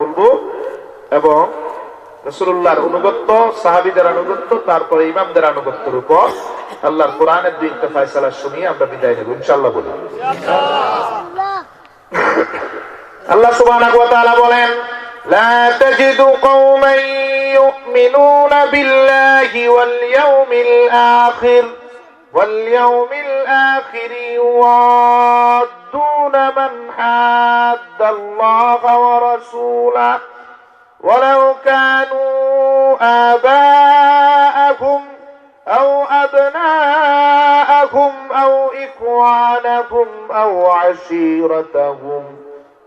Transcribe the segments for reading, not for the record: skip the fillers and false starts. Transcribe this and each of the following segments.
বলবো এবং রাসূলুল্লাহর আনুগত্য, সাহাবীদের আনুগত্য, তারপরে ইমামদের আনুগত্যের উপর আল্লাহর কোরআনের দুইটা ফয়সালা শুনিয়ে আমরা বিদায় নেব ইনশাআল্লাহ বলি। আল্লাহ সুবহানাহু ওয়া তাআলা বলেন, লা তাজিদু কওমান ইউমিনুনা বিল্লাহি ওয়াল ইয়াউমিল আখির ইউয়াদ্দুনা মান হাদ্দাল্লাহা ওয়া রাসূলাহু ولو كانوا آباءهم أو أبناءهم أو إخوانهم أو عشيرتهم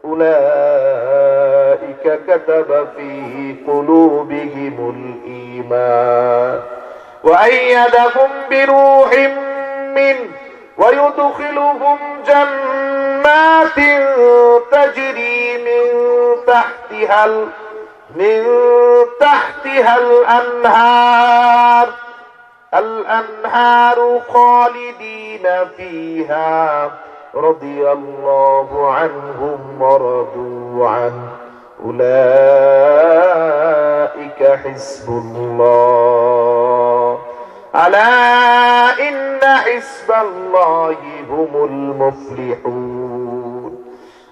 أولئك كتب في قلوبهم الإيمان وأيدهم بروح منه ويدخلهم جنات تجري من تحتها الأنهار خالدين فيها رضي الله عنهم ورضوا عنه أولئك حزب الله ألا إن حزب الله هم المفلحون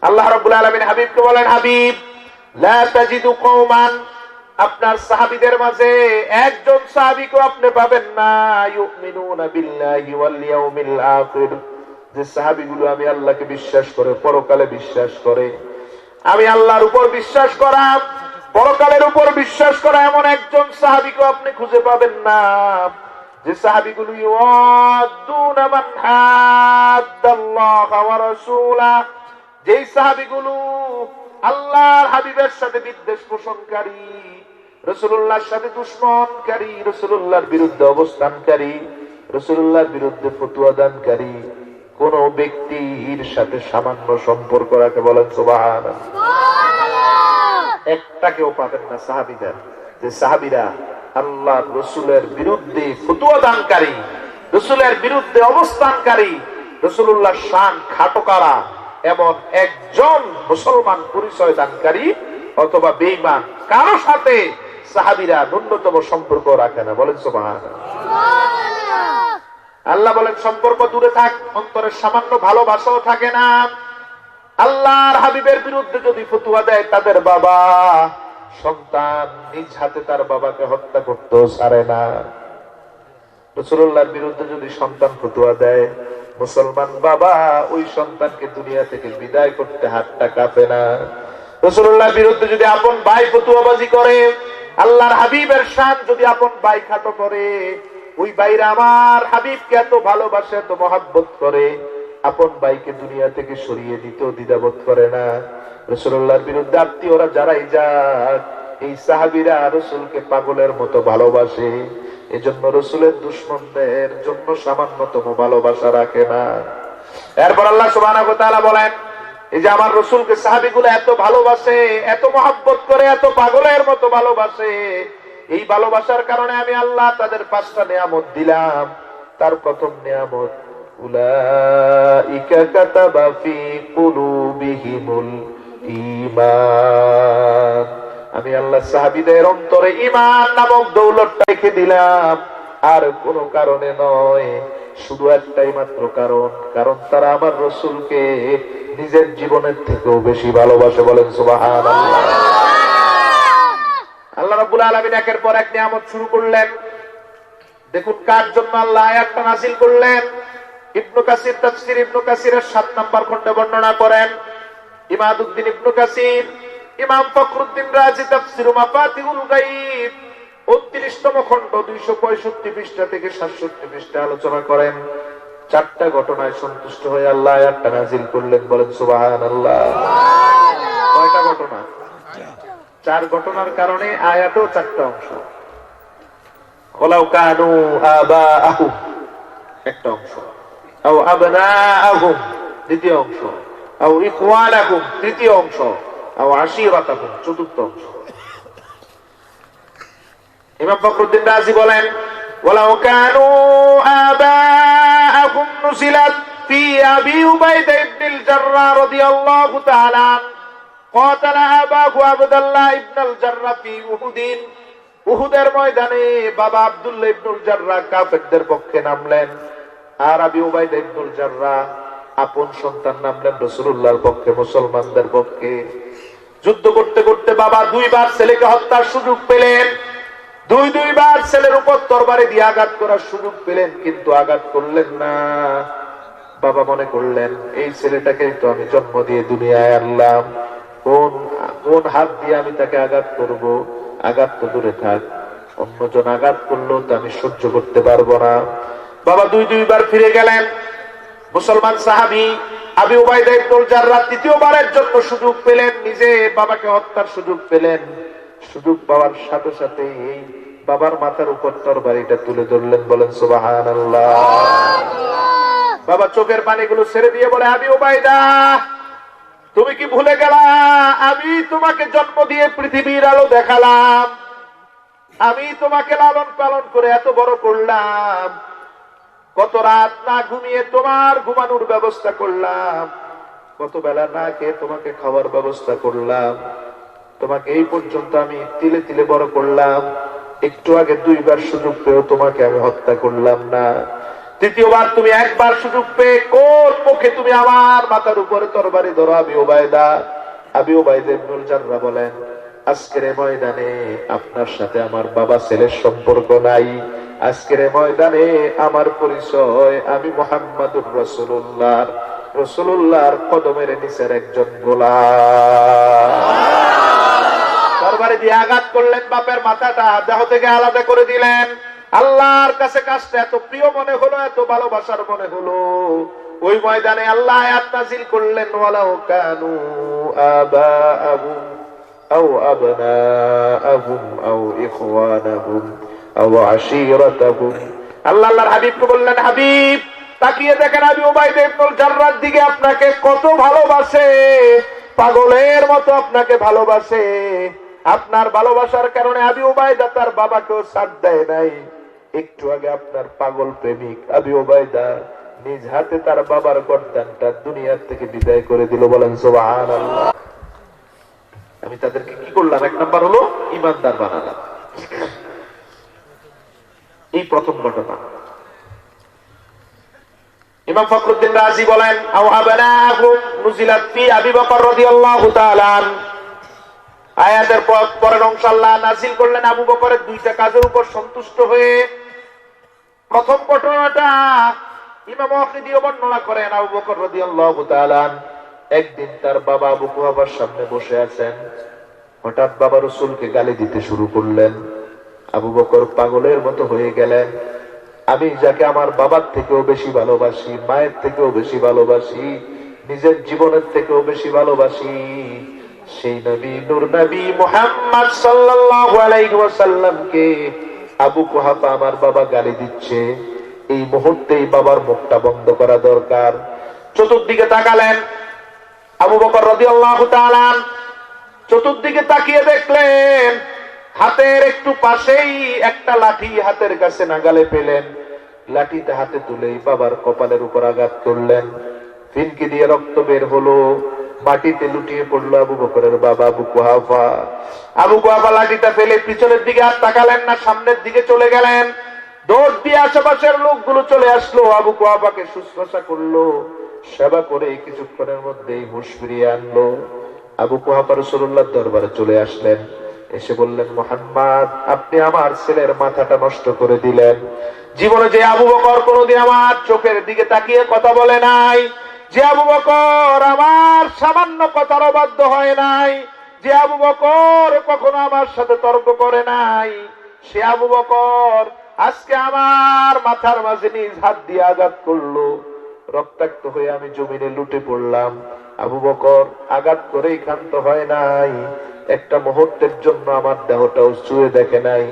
الله رب العالمين حبيب কে বলেন, হাবিব লা তাজিদু কওমান, আপনার সাহাবীদের মাঝে একজন সাহাবীকে আপনি পাবেন না ইউমিনুনা বিল্লাহি ওয়াল ইয়াউমিল আখির, যে সাহাবীগুলো আমি আল্লাহকে বিশ্বাস করে, পরকালে বিশ্বাস করে, আমি আল্লাহর উপর বিশ্বাস করা, পরকালের উপর বিশ্বাস করা এমন একজন সাহাবীকে আপনি খুঁজে পাবেন না যে সাহাবীগুলো ইউয়াদ্দুনা মান হাদ্দাল্লাহা ওয়া রাসূলাহু, যেই সাহাবীগুলো আল্লাহর হাবিবের সাথে বিদ্বেষ পোষণকারী, রাসূলুল্লাহর সাথে দুশমনকারী, রাসূলুল্লাহর বিরুদ্ধে অবস্থানকারী, রাসূলুল্লাহর বিরুদ্ধে ফতোয়া দানকারী কোন ব্যক্তির সাথে সামান্য সম্পর্ক রাখে, বলেন সুবহানাল্লাহ। একটাকেও পাবেন না সাহাবীদের, যে সাহাবীরা আল্লাহর রাসূলের বিরুদ্ধে ফতোয়া দানকারী, রাসূলের বিরুদ্ধে অবস্থানকারী, রাসূলুল্লাহর শান খাটো করা এমন একজন মুসলমান পরিচয় দানকারী অথবা বেঈমান কারো সাথে সাহাবীরা ন্যূনতম সম্পর্ক রাখে না, বলেন সুবহানাল্লাহ। আল্লাহ বলেন সম্পর্ক দূরে থাক, অন্তরের সামান্য ভালোবাসাও থাকে না। আল্লাহর হাবিবের বিরুদ্ধে যদি ফতোয়া দেয় তাদের বাবা, সন্তান নিজ হাতে তার বাবাকে হত্যা করতেও ছাড়ে না। রাসূলুল্লাহর বিরুদ্ধে যদি সন্তান ফতোয়া দেয়, মুসলমান বাবা ওই সন্তানকে দুনিয়া থেকে বিদায় করতে হাতটা কাঁপে না। রাসূলুল্লাহর বিরুদ্ধে যদি আপন ভাই ফতোয়াবাজি করে, আল্লাহর হাবিবের শান যদি আপন ভাই খাটো করে, ওই ভাইরা আমার হাবিবকে এত ভালোবাসে, এত মহব্বত করে, আপন ভাইকে দুনিয়া থেকে সরিয়ে দিতেও দ্বিধাবোধ করে না। রাসূলুল্লাহর বিরুদ্ধে আত্মীয়রা যারাই যাক, এই সাহাবীরা রাসূলকে পাগলের মতো ভালোবাসে, এজন্য রাসূলের দুশমনদের জন্য সামান্যতম ভালোবাসা রাখে না। এরপর আল্লাহ সুবহানাহু ওয়া তাআলা বলেন, এই যে আমার রাসূলকে সাহাবীগুলো এত ভালোবাসে, এত মহব্বত করে, এত পাগলের মতো ভালোবাসে, এই ভালোবাসার কারণে আমি আল্লাহ তাদের 5টা নিয়ামত দিলাম। তার প্রথম নিয়ামত উলাইকা কাতাবা ফি কুলুবিহিমুল ঈমান, আমি আল্লাহ সাহাবীদের অন্তরে ঈমান নামক দৌলতটা রেখে দিলাম। আর কোন কারণে নয়, শুধু একটাই মাত্র কারণ তারা আমার রাসূলকে নিজের জীবনের থেকেও বেশি ভালোবাসে, বলেন সুবহানাল্লাহ। আল্লাহ রাব্বুল আলামিন একের পর এক নিয়ামত শুরু করলেন। দেখুন কার জন্য আল্লাহ আয়াতটা নাযিল করলেন। ইবনে কাসির তাফসীর ইবনে কাসিরের 7 নম্বর খণ্ডে বর্ণনা করেন ইমাদউদ্দিন ইবনে কাসির, ইমাম ফখরুদ্দিন রাজি তাফসীর মাফাতিহুল গায়ব 29তম খণ্ড 265 পৃষ্ঠা থেকে 67 পৃষ্ঠা আলোচনা করেন। 4টা ঘটনায় সন্তুষ্ট হয়ে আল্লাহ আয়াতটা নাযিল করলেন, বলেন সুবহানাল্লাহ। কয়টা ঘটনা? 4 ঘটনার কারণে আয়াতেও 4টা অংশ। ওয়ালাউ কানু আবাআহুম একটা অংশ, আও আবনাআহুম দ্বিতীয় অংশ, আও ইখওয়ানাহুম তৃতীয় অংশ, আও আশীরাতাহুম চতুর্থ অংশ। ইমাম ফখরুদ্দিন রাজি বলেন, ওয়ালাউ কানু আবাআহুম নুজিলাত ফি আবি উবাইদা ইবনুল জাররাহ রাদিয়াল্লাহু তাআলা, ক্বাতালা আবাহু আবদুল্লাহ ইবনুল জাররাহ ফি উহুদিন, উহুদের ময়দানে বাবা আব্দুল্লাহ ইবনুল জাররাহ কাফেরদের পক্ষে নামলেন, আর আবু উবাইদা ইবনুল জাররাহ আপন সন্তান নামলেন রাসূলুল্লাহর পক্ষে, মুসলমানদের পক্ষে। যুদ্ধ করতে করতে বাবা দুইবার ছেলেকে হত্যার সুযোগ পেলেন, দুইবার ছেলের উপর তরবারি দিয়ে আঘাত করার সুযোগ পেলেন, কিন্তু আঘাত করলেন না। বাবা মনে করলেন এই ছেলেটাকে তো আমি জন্ম দিয়ে দুনিয়ায় আনলাম, কোন হাত দিয়ে আমি তাকে আঘাত করব? আঘাত তো দূরে থাক, অন্যজন আঘাত করলেও তো আমি সহ্য করতে পারবো না। বাবা দুইবার ফিরে গেলেন। মুসলমান সাহাবী আবু উবাইদা ইবনুল জাররাহ তৃতীয়বারের জন্য সুযোগ পেলেন, নিজে বাবাকে হত্যার সুযোগ পেলেন। সুযোগ পাওয়ার সাথে সাথে এই বাবার মাথার উপর তরবারিটা তুলে ধরলেন, বলেন সুবহানাল্লাহ। বাবা চোখের পানিগুলো ছেড়ে দিয়ে বলে, আবু উবাইদা, তুমি কি ভুলে গেলা আমি তোমাকে জন্ম দিয়ে পৃথিবীর আলো দেখালাম, আমি তোমাকে লালন পালন করে এত বড় করলাম, কত রাত না ঘুমিয়ে তোমার ঘুমানোর ব্যবস্থা করলাম, কত বেলা না খেয়ে তোমাকে খাওয়ার ব্যবস্থা করলাম, তোমাকে এই পর্যন্ত আমি তিলে তিলে বড় করলাম, একটু আগে দুইবার সুযোগ পেয়েও তোমাকে আমি হত্যা করলাম না, তৃতীয়বার তুমি একবার সুযোগ পেয়ে কোন মুখে তুমি আমার মাথার উপরে তরবারি ধরো? আবু উবাইদা ইবনুল জাররাহ বলেন, আজকের ময়দানে আপনার সাথে আমার বাবা ছেলের সম্পর্ক নাই, আজকের ময়দানে আমার পরিচয় আমি মুহাম্মাদুর রাসূলুল্লাহর কদমের নিচের একজন গোলাম। তরবারি দিয়ে আঘাত করলেন, বাপের মাথাটা দেহ থেকে আলাদা করে দিলেন। আল্লাহর কাছে কাজটা এত প্রিয় মনে হলো, এত ভালোবাসার মনে হলো, ওই ময়দানে আল্লাহ আয়াত নাযিল করলেন, ওয়ালাউ কানু আবাআহুম আও আবনাআহুম আও ইখওয়ানাহুম আও আশীরাতাহুম। আল্লাহর হাবিবকে বললেন, হাবিব তাকিয়ে দেখেন আবু উবাইদা ইবনুল জাররাহর দিকে, আপনাকে কত ভালোবাসে, পাগলের মতো আপনাকে ভালোবাসে। আপনার ভালোবাসার কারণে আবু উবাইদা তার বাবাকেও সাথ দেয় নাই। একটু আগে আপনার পাগল প্রেমিক আবু উবাইদা নিজ হাতে তার বাবার গর্দানটা দুনিয়ার থেকে বিদায় করে দিল, বলেন সুবহানাল্লাহ। আমি তাদেরকে কি করলাম? এক নাম্বার হলো ঈমানদার বানালাম। এই প্রথম ঘটনা। ইমাম ফখরুদ্দিন রাজি বলেন, আও আবনাহুম নুজিলাত ফি আবি বকর রাদিয়াল্লাহু তাআলা আন। আয়াতের পরের অংশ আল্লাহ নাযিল করলেন আবু বকরের দুইটা কাজের উপর সন্তুষ্ট হয়ে। প্রথম ঘটনাটা ইমাম ওয়াকিদিও বর্ণনা করেন, আবু বকর রাদিয়াল্লাহু তাআলা আন একদিন তার বাবা আবু কুহাফার সামনে বসে আছেন, হঠাৎ বাবা রাসূলকে গালি দিতে শুরু করলেন। আবু বকর পাগলের মতো হয়ে গেলেন, আমি যাকে আমার বাবার থেকেও বেশি ভালোবাসি, মায়ের থেকেও বেশি ভালোবাসি, নিজের জীবনের থেকেও বেশি ভালোবাসি, সেই নবী নূর নবী মুহাম্মদ সাল্লাল্লাহু আলাইহি ওয়াসাল্লামকে আবু কুহাফা আমার বাবা গালি দিচ্ছে, এই মুহূর্তেই বাবার মুখটা বন্ধ করা দরকার। চতুর্দিকে তাকালেন আবু বকর রাদিয়াল্লাহু তাআলা, চতুর্দিকে তাকিয়ে দেখলেন হাতের একটু পাশেই একটা লাঠি হাতের কাছে নাগালে পেলেন। লাঠিতে হাতে তুলেই বাবার কপালের উপর আঘাত করলেন, ফিনকি দিয়ে রক্ত বের হলো, মাটিতে লুটিয়ে পড়লো আবু বকরের বাবা আবু কুহাফা। আবু কুহাফা লাঠিটা ফেলে পিছনের দিকে আর তাকালেন না, সামনের দিকে চলে গেলেন। দৌড় দিয়ে আশেপাশের লোকগুলো চলে আসলো, আবু কুহাফাকে শুশ্রূষা করলো, সেবা করে কিছুক্ষণের মধ্যেই হুঁশ ফিরিয়ে আনলো। আবু কুহাফা রাসূলুল্লাহর দরবারে চলে আসলেন, এসে বললেন, মুহাম্মদ আপনি আমার ছেলের মাথাটা নষ্ট করে দিলেন। জীবনে যে আবু বকর কোনদিন আমার চোখের দিকে তাকিয়ে কথা বলে নাই, যে আবু বকর আমার সামান্য কথার অবাধ্য হয় নাই, যে আবু বকর কখনো আমার সাথে তর্ক করে নাই, সে আবু বকর আজকে আমার মাথার মাঝে নিজ হাত দিয়ে আঘাত করলো, রক্তাক্ত হয়ে আমি জমিনে লুটে পড়লাম। আবু বকর আঘাত করেই ক্ষান্ত হয় নাই, একটা মুহূর্তের জন্য আমার দেহটাও ছুঁয়ে দেখে নাই,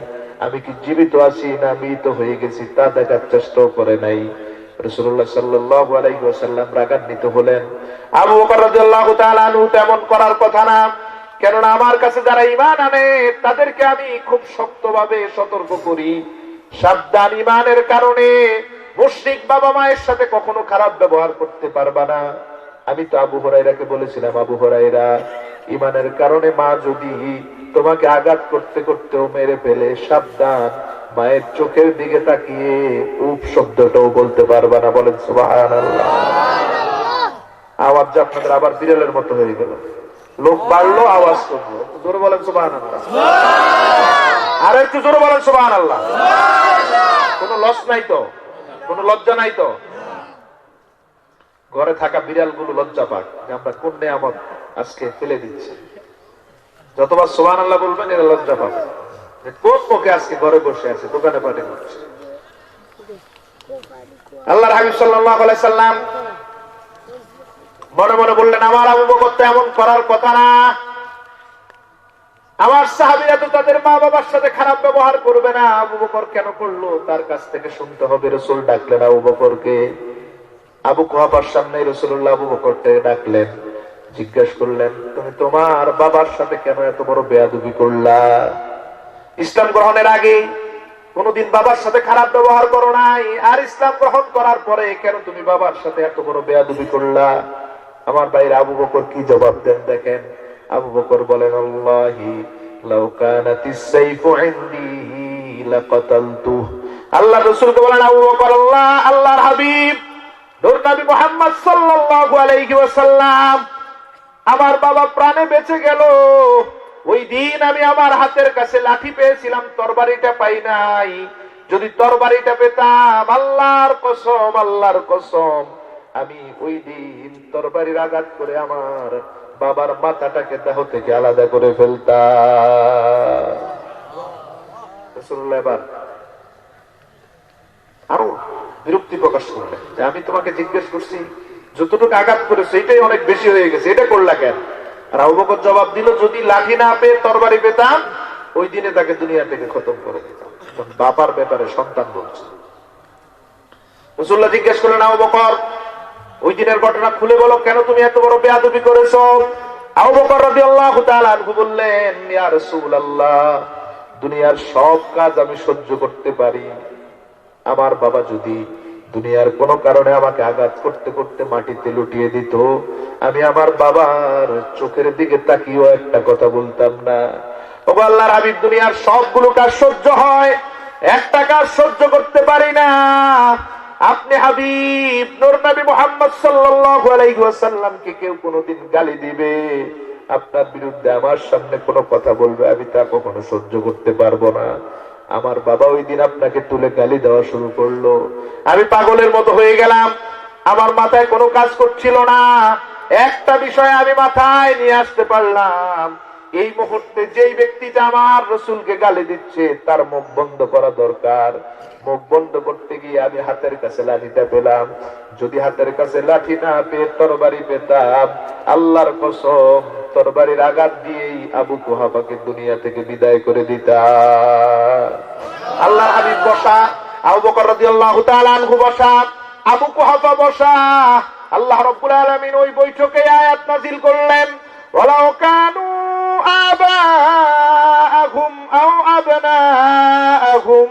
আমি কি জীবিত আছি না মৃত হয়ে গেছি তা দেখার চেষ্টাও করে নাই। রাসূলুল্লাহ সাল্লাল্লাহু আলাইহি ওয়াসাল্লাম রাগান্বিত হলেন। আবু বকর রাদিয়াল্লাহু তাআলা আনহু তেমন করার কথা না, কেননা আমার কাছে যারা ঈমান আনে তাদেরকে আমি খুব শক্তভাবে সতর্ক করি, সাবধান, ঈমানের কারণে মুশরিক বাবা মায়ের সাথে কখনো খারাপ ব্যবহার করতে পারবা না। আমি তো আবু হুরায়রাকে বলেছিলাম, আবু হুরায়রা ইমানের কারণে মা যদি তোমাকে আঘাত করতে করতেও মেরে ফেলে, সাবধান, মায়ের চোখের দিকে তাকিয়ে উপ শব্দটাও বলতে পারবা না। বলেন সুবহানাল্লাহ। আওয়াজ আপনাদের আবার বিড়ালের মতো হয়ে গেল, লোক বাড়লো আওয়াজ করলো, জোরে বলেন সুবহানাল্লাহ। আর একটু জোরে বলেন সুবহানাল্লাহ। কোনো লস নাই তো, কোনো লজ্জা নাই তো? ঘরে থাকা বিড়াল গুলো লজ্জা পাক যে আমরা কোন নিয়ামত আজকে ফেলে দিচ্ছি। যতবার সুবহানাল্লাহ বলবেন এরা লজ্জা পাবে যে কোন মুখে আজকে ঘরে বসে আছে, দোকানে পাটে করছে। আল্লাহর হাবিব সাল্লাল্লাহু আলাইহি সাল্লাম মনে মনে বললেন, আমার আবু বকর তো এমন করার কথা না। আমার সাহাবীরা তো তাদের মা বাবার সাথে খারাপ ব্যবহার করবে না, আবু বকর কেন করলো তার কাছ থেকে শুনতে হবে। রাসূল ডাকলেন আবু বকরকে। আবু কুহাফার সামনে রাসূলুল্লাহ আবু বকরকে ডাকলেন, জিজ্ঞেস করলেন, তুমি তোমার বাবার সাথে কেন এত বড় বেয়াদবি করলা? ইসলাম গ্রহণের আগে কোনদিন বাবার সাথে খারাপ ব্যবহার করো নাই, আর ইসলাম গ্রহণ করার পরে কেন তুমি বাবার সাথে এত বড় বেয়াদবি করলা? আমার ভাইরা আবু বকর কি জবাব দেন দেখেন। আবু বকর বলেন, আল্লাহি লাউ কানাতিস সাইফু ইনদি লাকাতালতু। আল্লাহ রাসূলকে বলেন, আবু বকর, আল্লাহর হাবিব নূর নবী মুহাম্মদ সাল্লাল্লাহু আলাইহি ওয়াসাল্লাম আমার বাবা প্রাণে বেঁচে গেল, ওই দিন আমি আমার হাতের কাছে লাঠি পেয়েছিলাম, তরবারিটা পাই নাই। যদি তরবারিটা পেতাম, আল্লাহর কসম, আল্লাহর কসম, আমি ওই দিন তরবারির আঘাত করে আমার বাবার মাথাটাকে দেহ থেকে আলাদা করে ফেলতাম। রাসূলুল্লাহ এবার আরো বিরক্তি প্রকাশ করলেন যে আমি তোমাকে জিজ্ঞেস করছি, যতটুকু আঘাত করেছে এটাই অনেক বেশি হয়ে গেছে, এটা করলা কেন? আর আবু বকর জবাব দিল, যদি লাঠি না পেয়ে তরবারি পেতাম, ওই দিনে তাকে দুনিয়া থেকে খতম করে দিতাম। বাবার ব্যাপারে সন্তান বলছে। রাসূলুল্লাহ জিজ্ঞেস করলেন, আবু বকর, ওই দিনের ঘটনা খুলে বলো, কেন তুমি এত বড় বেয়াদবি করেছো? আবু বকর রাদিয়াল্লাহু তাআলা আনহু বললেন, ইয়া রাসূলুল্লাহ, দুনিয়ার সব কাজ আমি সহ্য করতে পারি, আমার বাবা যদি দুনিয়ার কোন কারণে আমাকে আঘাত করতে করতে মাটিতে লুটিয়ে দিত, আমি আমার বাবার চোখের দিকে তাকিয়েও একটা কথা বলতাম না। ওগো আল্লাহর হাবিব, দুনিয়ার সবগুলো কাজ সহ্য হয়, একটা কাজ সহ্য করতে পারি না। আপনি হাবিব নূর নবী মুহাম্মদ সাল্লাল্লাহু আলাইহি ওয়াসাল্লামকে কেউ কোনোদিন গালি দিবে, আপনার বিরুদ্ধে আমার সামনে কোনো কথা বলবে, আমি তা কখনো সহ্য করতে পারবো না। আমার বাবা ওই দিন আপনাকে তুলে গালি দেওয়া শুরু করলো, আমি পাগলের মতো হয়ে গেলাম, আমার মাথায় কোনো কাজ করছিল না। একটা বিষয় আমি মাথায় নিয়ে আসতে পারলাম, এই মুহূর্তে যেই ব্যক্তিটা আমার রাসূলকে গালি দিচ্ছে তার মুখ বন্ধ করা দরকার। মুখ বন্ধ করতে গিয়ে আমি হাতের কাছে লাঠিটা পেলাম, যদি হাতের কাছে লাঠি না পেয়ে তরবারি পেতাম, আল্লাহর কসম তরবারির আঘাত দিয়েই আবু কুহাফাকে দুনিয়া থেকে বিদায় করে দিতাম। আল্লাহর হাবিব বসা, আবু বকর রাদিয়াল্লাহু তাআলা আনহু বসা, আবু কুহাফা বসা। আল্লাহ রাব্বুল আলামিন ওই বৈঠকে আয়াত নাযিল করলেন, ওয়ালাউ কানু আবাআহুম আও আবনাআহুম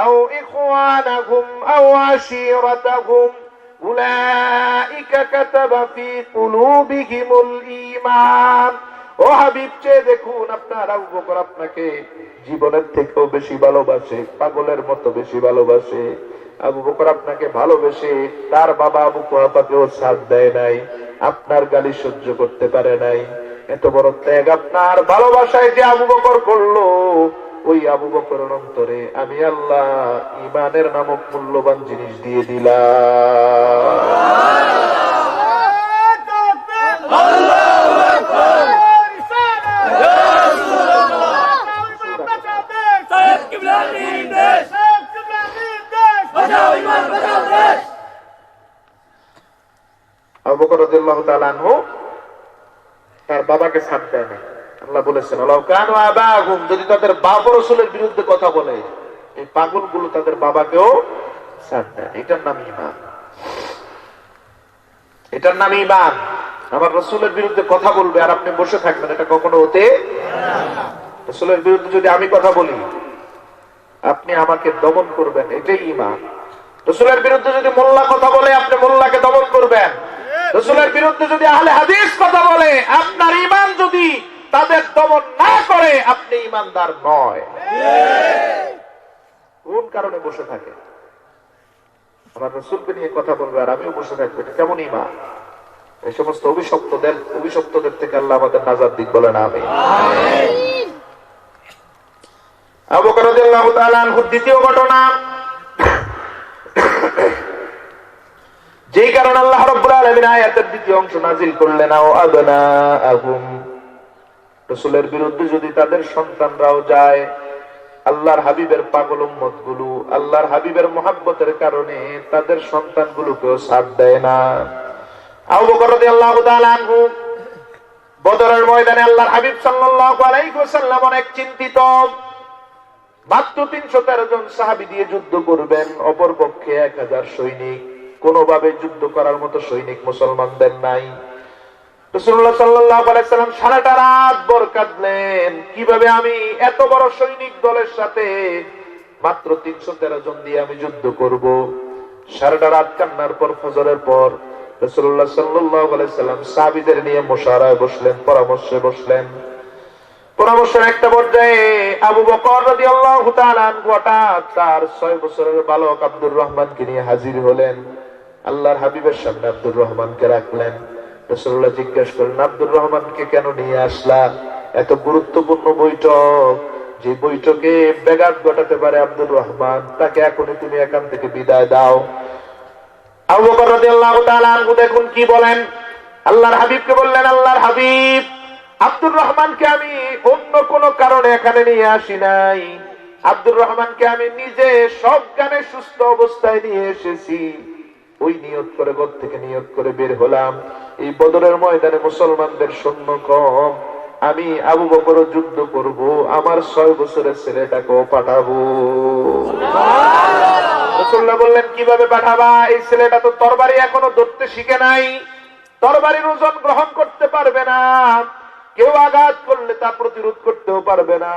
আও ইখওয়ানাহুম আও আশীরাতাহুম উলাইকা কাতাবা ফি কুলুবিহিমুল ঈমান। ও হাবিব, চেয়ে দেখুন, আপনার আবু বকর আপনাকে জীবনের থেকেও বেশি ভালোবাসে, পাগলের মতো বেশি ভালোবাসে। আবু বকর আপনাকে ভালোবেসে তার বাবা আবু কুহাফাকেও সাথ দেয় নাই, আপনার গালি সহ্য করতে পারে নাই। এত বড় ত্যাগ আপনার ভালোবাসায় যে আবু বকর করলো, ওই আবু বকরের অন্তরে আমি আল্লাহ ঈমানের নামক মূল্যবান জিনিস দিয়ে দিলাম। আবু বকর রাদিয়াল্লাহু তাআলা আনহু তার বাবাকে সাথ দেয় না। আল্লাহ বলেছেন, ওয়ালাউ কানু আবাহুম, যদি তাদের বাবা রাসূলের বিরুদ্ধে কথা বলে, এই পাগলগুলো তাদের বাবাকেও সাথ দেয়। এটার নাম ঈমান, এটার নাম ঈমান। আমার রাসূলের বিরুদ্ধে কথা বলবে আর আপনি বসে থাকবেন, এটা কখনো হতে না। রাসূলের বিরুদ্ধে যদি আমি কথা বলি, আপনি আমাকে দমন করবেন, এটাই ঈমান। রাসূলের বিরুদ্ধে যদি মোল্লা কথা বলে, আপনি মোল্লাকে দমন করবেন, রাসূলের বিরুদ্ধে যদি আহলে হাদিস কথা বলে, আপনার ঈমান যদি তাদের দমন না করে, আপনি ঈমানদার নয়। কোন কারণে বসে থাকে? আমার রাসূলকে নিয়ে কথা বলবে আর আমিও বসে থাকবো, এটা কেমন ঈমান? এই সমস্ত অভিশপ্তদের থেকে আল্লাহ আমাদের নাজাত দিক, বলেন আমিন। আবু বকর রাদিয়াল্লাহু তাআলা আনহু দ্বিতীয় ঘটনা, যেই কারণে আল্লাহ রাব্বুল আলামিন আয়াতের দ্বিতীয় অংশ নাযিল করলেন, আও আবনাআহুম, রাসূলের বিরুদ্ধে যদি তাদের সন্তানরাও যায়, আল্লাহর হাবিবের পাগল উম্মত গুলো আল্লাহর হাবিবের মহব্বতের কারণে তাদের সন্তানগুলোকেও সাথ দেয় না। আবু বকর রাদিয়াল্লাহু তাআলা আনহু বদরের ময়দানে আল্লাহর হাবিব সাল্লাল্লাহু আলাইহি ওয়াসাল্লাম অনেক চিন্তিত। মাত্র ৩১৩ জন সাহাবী দিয়ে যুদ্ধ করবেন, অপর পক্ষে ১০০০ সৈনিক। কোনোভাবে যুদ্ধ করার মতো সৈনিক মুসলমানদের নাই। রাসূলুল্লাহ সাল্লাল্লাহু আলাইহি ওয়াসাল্লাম সারাটা রাত ভর কাঁদলেন, কিভাবে আমি এত বড় সৈনিক দলের সাথে মাত্র ৩১৩ জন দিয়ে আমি যুদ্ধ করব। সারাটা রাত কান্নার পর ফজরের পর রাসূলুল্লাহ সাল্লাল্লাহু আলাইহি ওয়াসাল্লাম সাহাবীদের নিয়ে মুশাওয়ারায় বসলেন, পরামর্শে বসলেন। পরামর্শের একটা পর্যায়ে আবু বকর রাদিয়াল্লাহু তাআলা আনহু হঠাৎ তার ৬ বছরের বালক আব্দুর রহমানকে নিয়ে হাজির হলেন। আল্লাহর হাবিবের সামনে আব্দুর রহমানকে রাখলেন। রাসূলুল্লাহ জিজ্ঞাসা করলেন, আব্দুর রহমানকে কেন নিয়ে আসলা? এত গুরুত্বপূর্ণ বৈঠক, যে বৈঠকে ব্যাঘাত ঘটাতে পারে আব্দুর রহমান, তাকে এখনই তুমি এখান থেকে বিদায় দাও। আবু বকর রাদিয়াল্লাহু তাআলা আনহু দেখুন কি বলেন। আল্লাহর হাবিবকে বললেন, আল্লাহর হাবিব, আব্দুর রহমানকে আমি অন্য কোন কারণে এখানে নিয়ে আসি নাই। আব্দুর রহমানকে আমি নিজে সজ্ঞানে সুস্থ অবস্থায় নিয়ে এসেছি। ওই নিয়ত করে, ঘর থেকে নিয়ত করে বের হলাম, এই বদরের ময়দানে মুসলমানদের সৈন্য কম, আমি আবু বকরও যুদ্ধ করব, আমার ৬ বছরের ছেলেটাকেও পাঠাবো। রাসূলুল্লাহ বললেন, কিভাবে পাঠাবা? এই ছেলেটা তো তরবারি এখনো ধরতে শিখে নাই, তরবারির ওজন গ্রহণ করতে পারবে না, কেউ আঘাত করলে তা প্রতিরোধ করতেও পারবে না,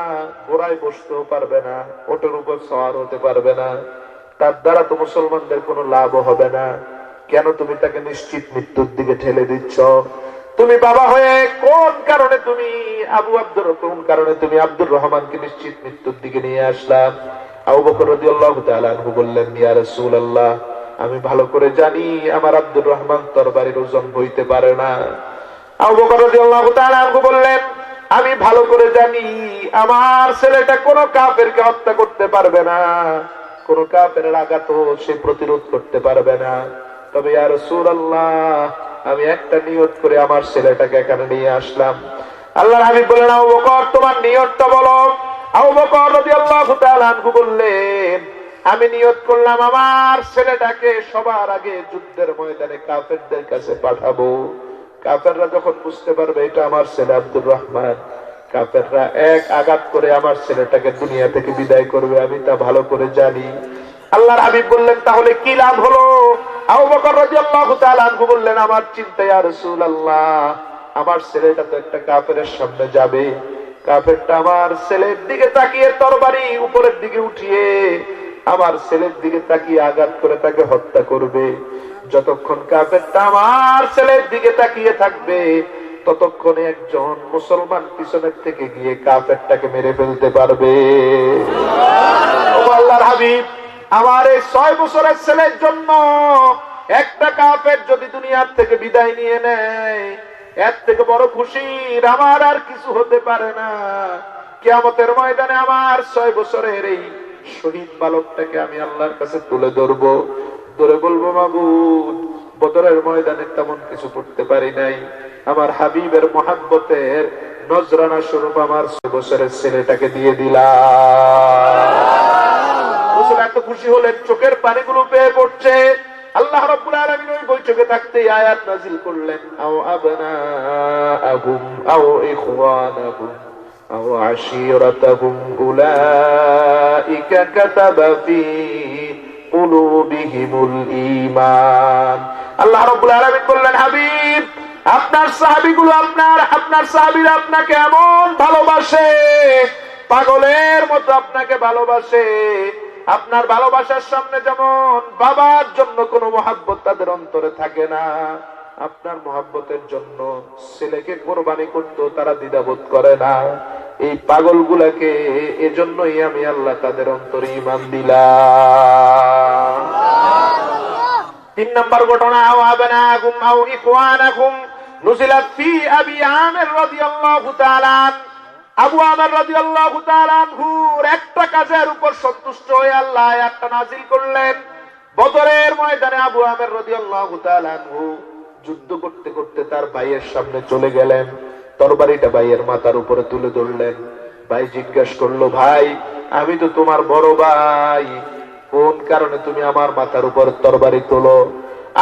ঘোড়ায় বসতেও পারবে না, ওটের উপর সওয়ার হতে পারবে না, তার দ্বারা তো মুসলমানদের কোনো লাভও হবে না। কেন তুমি তাকে নিশ্চিত মৃত্যুর দিকে ঠেলে দিচ্ছ? তুমি বাবা হয়ে কোন কারণে তুমি আব্দুর রহমানকে নিশ্চিত মৃত্যুর দিকে নিয়ে আসলাম? আবু বকর রাদিয়াল্লাহু তাআলা আনহু বললেন, ইয়া রাসূলুল্লাহ, আমি ভালো করে জানি আমার আব্দুর রহমান তরবারির ওজন বইতে পারে না। আবু বকর রাদিয়াল্লাহু তাআলা আনহু বললেন, আমি ভালো করে জানি আমার ছেলেটা কোন কাফেরকে হত্যা করতে পারবে না, কোন কাফেরের আঘাতও সে প্রতিরোধ করতে পারবে না। তবে ইয়া রাসূলুল্লাহ, আমি একটা নিয়ত করে আমার ছেলেটাকে এখানে নিয়ে আসলাম। আল্লাহর হাবিব বললেন, আবু বকর, তোমার নিয়তটা বলো। আবু বকর রাদিয়াল্লাহু তাআলা আনহু বললেন, আমি নিয়ত করলাম আমার ছেলেটাকে সবার আগে যুদ্ধের ময়দানে কাফেরদের কাছে পাঠাবো। কাফেররা যখন বুঝতে পারবে এটা আমার ছেলে আব্দুর রহমান, কাফেররা এক আঘাত করে আমার ছেলেটাকে দুনিয়া থেকে বিদায় করবে, আমি তা ভালো করে জানি। আল্লাহর হাবিব বললেন, তাহলে কি লাভ হলো? আবু বকর রাদিয়াল্লাহু তাআলা আনহু বললেন, আমার চিন্তা ইয়া রাসূলুল্লাহ, আমার ছেলেটা তো একটা কাফেরের সামনে যাবে, কাফেরটা আমার ছেলের দিকে তাকিয়ে তরবারি উপরের দিকে উঠিয়ে আমার ছেলের দিকে তাকিয়ে আঘাত করে তাকে হত্যা করবে। যতক্ষণ কাফেরটা আমার ছেলের দিকে তাকিয়ে থাকবে, ততক্ষণে একজন মুসলমান পিছনের থেকে গিয়ে কাফেরটাকে মেরে ফেলতে পারবে। ও আল্লাহর হাবিব, আমার এই ৬ বছরের ছেলের জন্য একটা কাফের যদি দুনিয়ার থেকে বিদায় নিয়ে নেয়, এর থেকে বড় খুশির আমার আর কিছু হতে পারে না। কিয়ামতের ময়দানে আমার ৬ বছরের এই শহীদ বালকটাকে আমি আল্লাহর কাছে তুলে ধরবো, ধরে বলবো, মাবুদ, বদরের ময়দানে তেমন কিছু করতে পারি নাই, আমার হাবিবের মহাব্বতের নজরানা স্বরূপ আমার ৬ বছরের ছেলেটাকে দিয়ে দিলাম। এত খুশি হলেন, চোখের পানিগুলো পেয়ে পড়ছে। আল্লাহ রাব্বুল আলামিন ওই বৈঠকে থাকতে আয়াত নাযিল করলেন, আও আবনাআহুম আও ইখওয়ানাহুম আও আশীরাতাহুম উলাইকা কাতাবা ফী কুলুবিহিমুল ঈমান। আল্লাহ রাব্বুল আলামিন বললেন, হাবিব, আপনার সাহাবীগুলো আপনার সাহাবীরা আপনাকে এমন ভালোবাসে, পাগলের মতো আপনাকে ভালোবাসে। আপনার ভালোবাসার সামনে যেমন বাবার জন্য কোনো মহাব্বত তাদের অন্তরে থাকে না, আপনার মহব্বতের জন্য ছেলেকে কোরবানি করতে তারা দ্বিধাবোধ করে না। এই পাগলগুলাকে এজন্যই আমি আল্লাহ তাদের অন্তরে ঈমান দিলাম। 3 নম্বর ঘটনা, আও আবনাকুম আও ইখওয়ানাকুম নুজিলাত ফি আবি আমির রাদিয়াল্লাহু তাআলা। আবু আমির রাদিয়াল্লাহু তাআলা আনহুর একটা কাজের উপর সন্তুষ্ট হয়ে আল্লাহ আয়াতটা নাযিল করলেন। বদরের ময়দানে আবু আমির রাদিয়াল্লাহু তাআলা আনহু যুদ্ধ করতে করতে তার ভাইয়ের সামনে চলে গেলেন, তরবারিটা ভাইয়ের মাথার উপরে তুলে ধরলেন। ভাই জিজ্ঞাসা করলো, ভাই আমি তো তোমার বড় ভাই, কোন কারণে তুমি আমার মাথার উপর তরবারি তোলো?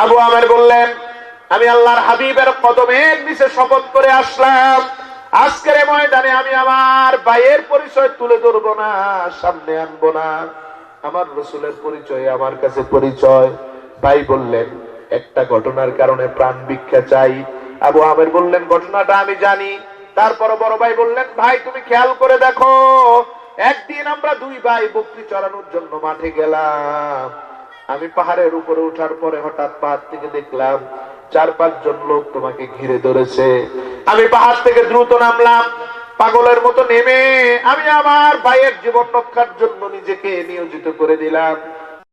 আবু আমির বললেন, আমি আল্লাহর হাবিবের কদমের নিচে শপথ করে আসলাম, আজকের ময়দানে আমি আমার ভাইয়ের পরিচয় তুলে ধরবো না, সামনে আনবো না। আমার রাসূলের পরিচয় আমার কাছে পরিচয়। ভাই বললেন, একটা ঘটনার কারণে প্রাণ ভিক্ষা চাই। আবু আমির বললেন, ঘটনাটা আমি জানি। তারপর বড় ভাই বললেন, ভাই তুমি খেয়াল করে দেখো, একদিন আমরা 2 ভাই বকরি চড়ানোর জন্য মাঠে গেলাম। আমি পাহাড়ের উপরে ওঠার পরে হঠাৎ পাহাড় থেকে দেখলাম 4-5 জন লোক তোমাকে ঘিরে ধরেছে। আমি পাহাড় থেকে দ্রুত নামলাম, পাগলের মতো নেমে আমি আমার ভাইয়ের জীবন রক্ষার জন্য নিজেকে নিয়োজিত করে দিলাম।